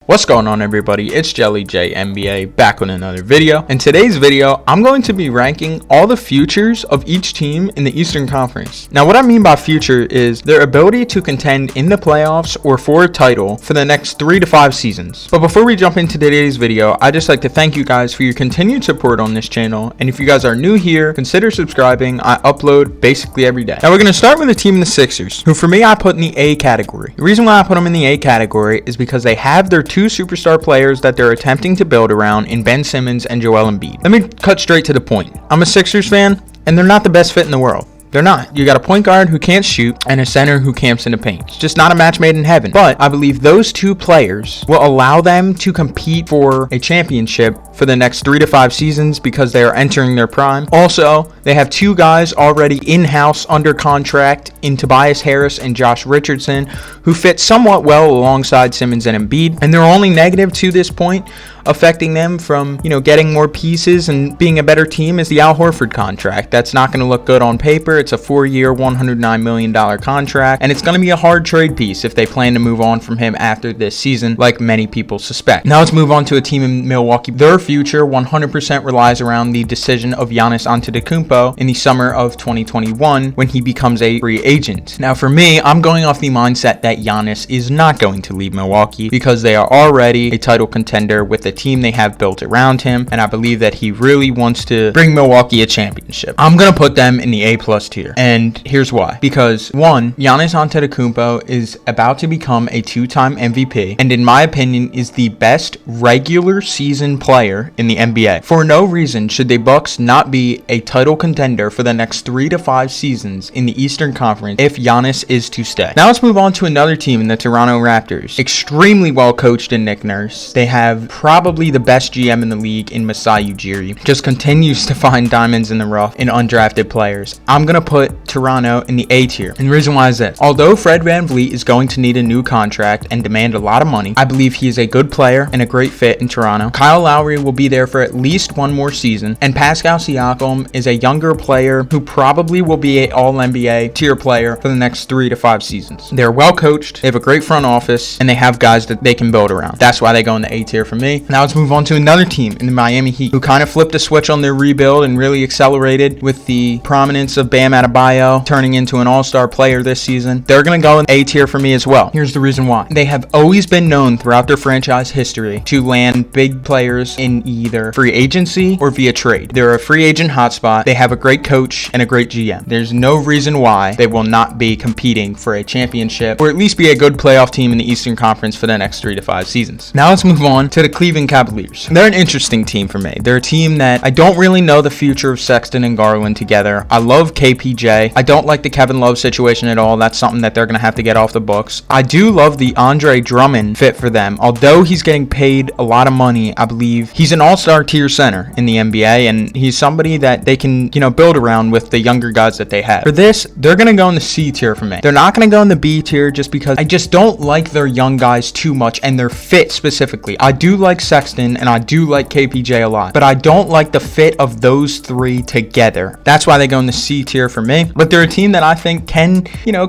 What's going on, everybody? It's JellyJNBA back with another video. In today's video, I'm going to be ranking all the futures of each team in the Eastern Conference. Now, what I mean by future is their ability to contend in the playoffs or for a title for the next 3 to 5 seasons. But before we jump into today's video, I'd just like to thank you guys for your continued support on this channel. And if you guys are new here, consider subscribing. I upload basically every day. Now, we're going to start with a team in the Sixers, who for me, I put in the A category. The reason why I put them in the A category is because they have their two superstar players that they're attempting to build around in Ben Simmons and Joel Embiid. Let me cut straight to the point. I'm a Sixers fan, and they're not the best fit in the world. They're not. You got a point guard who can't shoot and a center who camps in the paint. It's just not a match made in heaven. But I believe those two players will allow them to compete for a championship for the next 3 to 5 seasons because they are entering their prime. Also, they have two guys already in-house under contract in Tobias Harris and Josh Richardson who fit somewhat well alongside Simmons and Embiid. And their only negative to this point affecting them from, getting more pieces and being a better team is the Al Horford contract. That's not going to look good on paper. It's a 4-year, $109 million contract, and it's going to be a hard trade piece if they plan to move on from him after this season, like many people suspect. Now let's move on to a team in Milwaukee. Their future 100% relies around the decision of Giannis Antetokounmpo in the summer of 2021 when he becomes a free agent. Now for me, I'm going off the mindset that Giannis is not going to leave Milwaukee because they are already a title contender with the team they have built around him, and I believe that he really wants to bring Milwaukee a championship. I'm going to put them in the A+ tier, and here's why. Because one, Giannis Antetokounmpo is about to become a 2-time MVP, and in my opinion is the best regular season player in the NBA. For no reason should the Bucks not be a title contender for the next 3 to 5 seasons in the Eastern Conference if Giannis is to stay. Now let's move on to another team in the Toronto Raptors. Extremely well coached in Nick Nurse. They have probably the best GM in the league in Masai Ujiri. Just continues to find diamonds in the rough in undrafted players. I'm going to put Toronto in the A tier. And the reason why is this. Although Fred VanVleet is going to need a new contract and demand a lot of money, I believe he is a good player and a great fit in Toronto. Kyle Lowry will be there for at least one more season. And Pascal Siakam is a younger player who probably will be an All-NBA tier player for the next 3 to 5 seasons. They're well coached, they have a great front office, and they have guys that they can build around. That's why they go in the A tier for me. Now let's move on to another team in the Miami Heat who kind of flipped a switch on their rebuild and really accelerated with the prominence of Bam Adebayo turning into an all-star player this season. They're going to go in A tier for me as well. Here's the reason why. They have always been known throughout their franchise history to land big players in either free agency or via trade. They're a free agent hotspot. They have a great coach and a great GM. There's no reason why they will not be competing for a championship or at least be a good playoff team in the Eastern Conference for the next 3 to 5 seasons. Now let's move on to the Cleveland Cavaliers. They're an interesting team for me. They're a team that I don't really know the future of Sexton and Garland together. I love KPJ. I don't like the Kevin Love situation at all. That's something that they're going to have to get off the books. I do love the Andre Drummond fit for them. Although he's getting paid a lot of money, I believe he's an all-star tier center in the NBA, and he's somebody that they can, build around with the younger guys that they have. For this, they're going to go in the C tier for me. They're not going to go in the B tier just because I just don't like their young guys too much and their fit specifically. I do like Sexton and I do like KPJ a lot, but I don't like the fit of those three together. That's why they go in the C tier for me. But they're a team that I think can,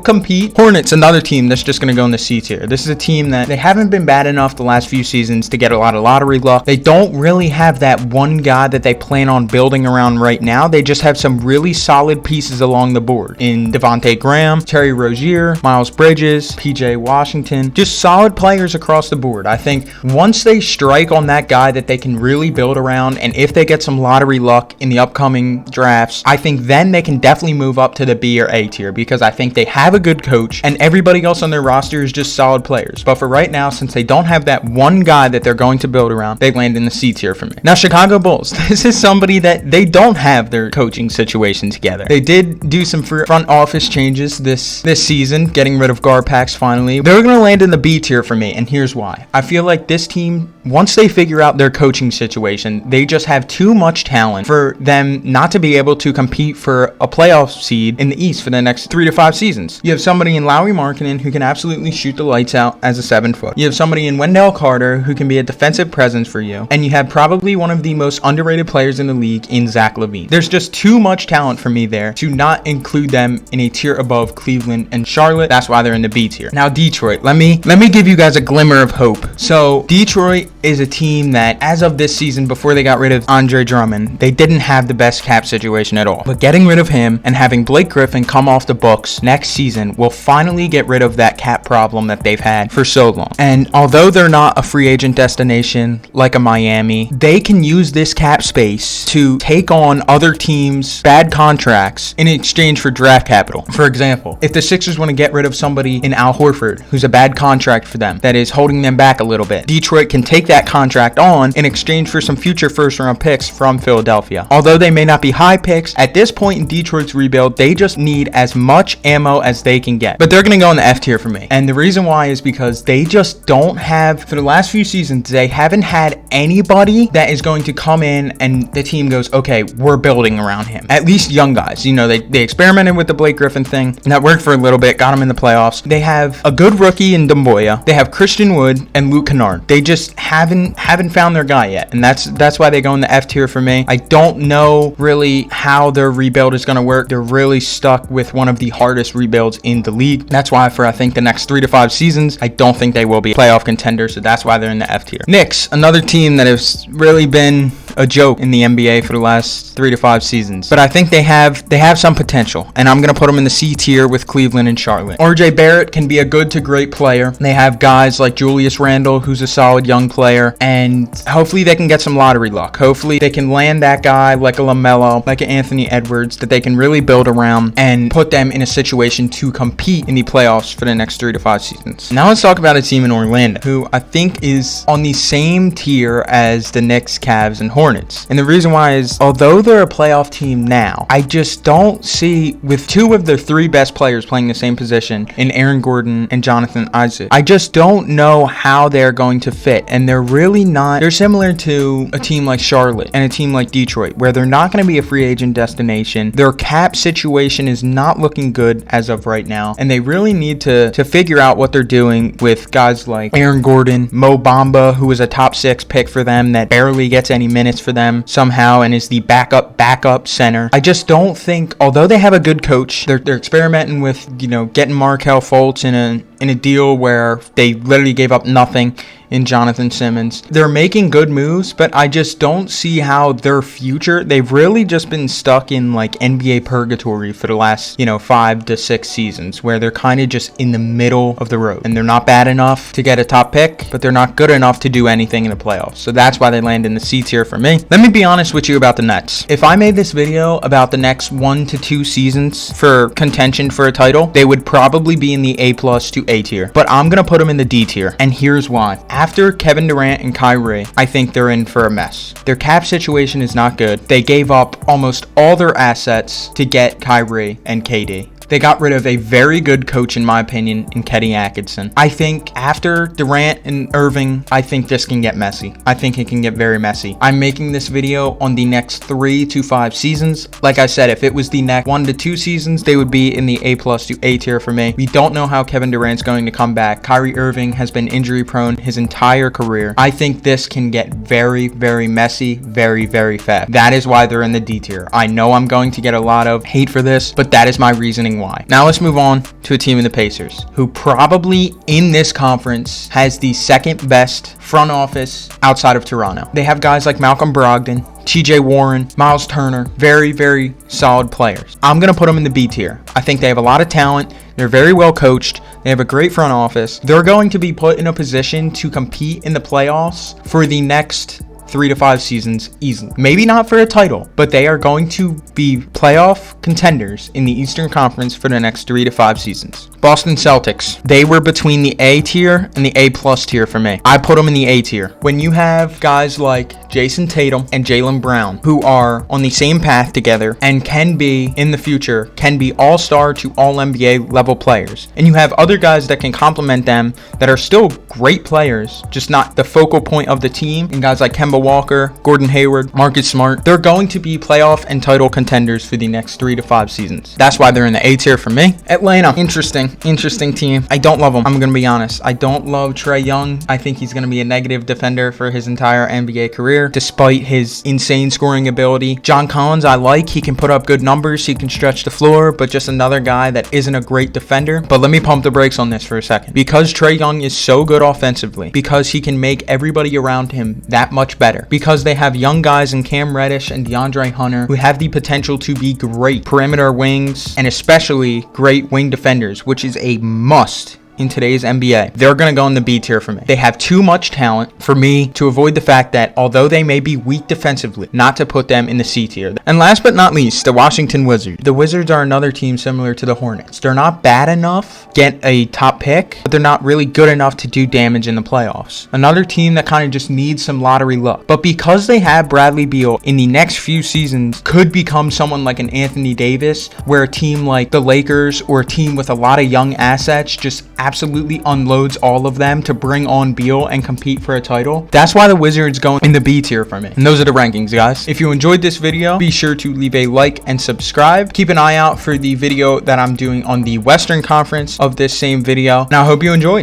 compete. Hornets, another team that's just going to go in the C tier. This is a team that they haven't been bad enough the last few seasons to get a lot of lottery luck. They don't really have that one guy that they plan on building around right now. They just have some really solid pieces along the board in Devontae Graham, Terry Rozier, Miles Bridges, PJ Washington, just solid players across the board. I think once they strike on that guy that they can really build around, and if they get some lottery luck in the upcoming drafts, I think then they can definitely move up to the B or A tier because I think they have a good coach and everybody else on their roster is just solid players. But for right now, since they don't have that one guy that they're going to build around, they land in the C tier for me. Now, Chicago Bulls. This is somebody that they don't have their coaching situation together. They did do some front office changes this season, getting rid of Garpax finally. They're going to land in the B tier for me, and here's why. I feel like this team, once they figure out their coaching situation, they just have too much talent for them not to be able to compete for a playoff playoff seed in the East for the next 3 to 5 seasons. You have somebody in Lauri Markkanen who can absolutely shoot the lights out as a 7-foot. You have somebody in Wendell Carter who can be a defensive presence for you. And you have probably one of the most underrated players in the league in Zach LaVine. There's just too much talent for me there to not include them in a tier above Cleveland and Charlotte. That's why they're in the B tier. Now Detroit, let me give you guys a glimmer of hope. So Detroit is a team that as of this season, before they got rid of Andre Drummond, they didn't have the best cap situation at all. But getting rid of him and having Blake Griffin come off the books next season will finally get rid of that cap problem that they've had for so long. And although they're not a free agent destination like a Miami, they can use this cap space to take on other teams' bad contracts in exchange for draft capital. For example, if the Sixers want to get rid of somebody in Al Horford, who's a bad contract for them, that is holding them back a little bit, Detroit can take that contract on in exchange for some future first-round picks from Philadelphia. Although they may not be high picks, at this point in Detroit's rebuild, they just need as much ammo as they can get. But they're going to go in the F tier for me. And the reason why is because they just don't have, for the last few seasons, they haven't had anybody that is going to come in and the team goes, okay, we're building around him. At least young guys. You know, they experimented with the Blake Griffin thing, and that worked for a little bit, got him in the playoffs. They have a good rookie in Demboya. They have Christian Wood and Luke Kennard. They just haven't found their guy yet, and that's why they go in the F tier for me. I don't know really how their rebuild is going to work. They're really stuck with one of the hardest rebuilds in the league. That's why for I think the next 3 to 5 seasons, I don't think they will be a playoff contender, so that's why they're in the F tier. Knicks, another team that has really been a joke in the NBA for the last 3 to 5 seasons, but I think they have some potential, and I'm gonna put them in the C tier with Cleveland and Charlotte. RJ Barrett can be a good to great player. They have guys like Julius Randle, who's a solid young player, and hopefully they can get some lottery luck. Hopefully they can land that guy like a LaMelo, like an Anthony Edwards, that they can really build around and put them in a situation to compete in the playoffs for the next 3 to 5 seasons. Now let's talk about a team in Orlando who I think is on the same tier as the Knicks, Cavs, and Hornets. And the reason why is, although they're a playoff team now, I just don't see, with 2 of their 3 best players playing the same position in Aaron Gordon and Jonathan Isaac, I just don't know how they're going to fit. And they're really not, they're similar to a team like Charlotte and a team like Detroit, where they're not going to be a free agent destination. Their cap situation is not looking good as of right now, and they really need to figure out what they're doing with guys like Aaron Gordon, Mo Bamba, who was a top 6 pick for them that barely gets any minutes for them somehow and is the backup center. I just don't think, although they have a good coach, they're experimenting with, you know, getting Markelle Fultz in a deal where they literally gave up nothing in Jonathan Simmons. They're making good moves, but I just don't see how their future, they've really just been stuck in like NBA purgatory for the last, 5 to 6 seasons, where they're kind of just in the middle of the road, and they're not bad enough to get a top pick, but they're not good enough to do anything in the playoffs. So that's why they land in the C tier for me. Let me be honest with you about the Nets. If I made this video about the next 1 to 2 seasons for contention for a title, they would probably be in the A+ to A tier, but I'm gonna put them in the D tier, and here's why. After Kevin Durant and Kyrie, I think they're in for a mess. Their cap situation is not good. They gave up almost all their assets to get Kyrie and KD. They got rid of a very good coach, in my opinion, in Kenny Atkinson. I think after Durant and Irving, I think this can get messy. I think it can get very messy. I'm making this video on the next 3 to 5 seasons. Like I said, if it was the next 1 to 2 seasons, they would be in the A+ to A tier for me. We don't know how Kevin Durant's going to come back. Kyrie Irving has been injury prone his entire career. I think this can get very, very messy, very, very fast. That is why they're in the D tier. I know I'm going to get a lot of hate for this, but that is my reasoning why. Now let's move on to a team in the Pacers, who probably in this conference has the second best front office outside of Toronto. They have guys like Malcolm Brogdon, TJ Warren, Miles Turner, very, very solid players. I'm going to put them in the B tier. I think they have a lot of talent. They're very well coached. They have a great front office. They're going to be put in a position to compete in the playoffs for the next 3 to 5 seasons easily. Maybe not for a title, but they are going to be playoff contenders in the Eastern Conference for the next 3 to 5 seasons. Boston Celtics. They were between the A tier and the A plus tier for me. I put them in the A tier. When you have guys like Jason Tatum and Jaylen Brown, who are on the same path together and can be, in the future, can be all-star to all-NBA level players. And you have other guys that can complement them that are still great players, just not the focal point of the team. And guys like Kemba Walker, Gordon Hayward, Marcus Smart, they're going to be playoff and title contenders for the next 3 to 5 seasons. That's why they're in the A tier for me. Atlanta, interesting team. I don't love them. I'm going to be honest. I don't love Trae Young. I think he's going to be a negative defender for his entire NBA career, despite his insane scoring ability. John Collins, I like. He can put up good numbers. He can stretch the floor, but just another guy that isn't a great defender. But let me pump the brakes on this for a second. Because Trae Young is so good offensively, because he can make everybody around him that much better, because they have young guys in Cam Reddish and DeAndre Hunter who have the potential to be great perimeter wings and especially great wing defenders, which is a must in today's NBA. They're going to go in the B tier for me. They have too much talent for me to avoid the fact that although they may be weak defensively, not to put them in the C tier. And last but not least, the Washington Wizards. The Wizards are another team similar to the Hornets. They're not bad enough, get a top pick, but they're not really good enough to do damage in the playoffs. Another team that kind of just needs some lottery luck. But because they have Bradley Beal, in the next few seasons could become someone like an Anthony Davis, where a team like the Lakers or a team with a lot of young assets just absolutely unloads all of them to bring on Beal and compete for a title. That's why the Wizards go in the B tier for me. And those are the rankings, guys. If you enjoyed this video, be sure to leave a like and subscribe. Keep an eye out for the video that I'm doing on the Western Conference of this same video. And I hope you enjoyed.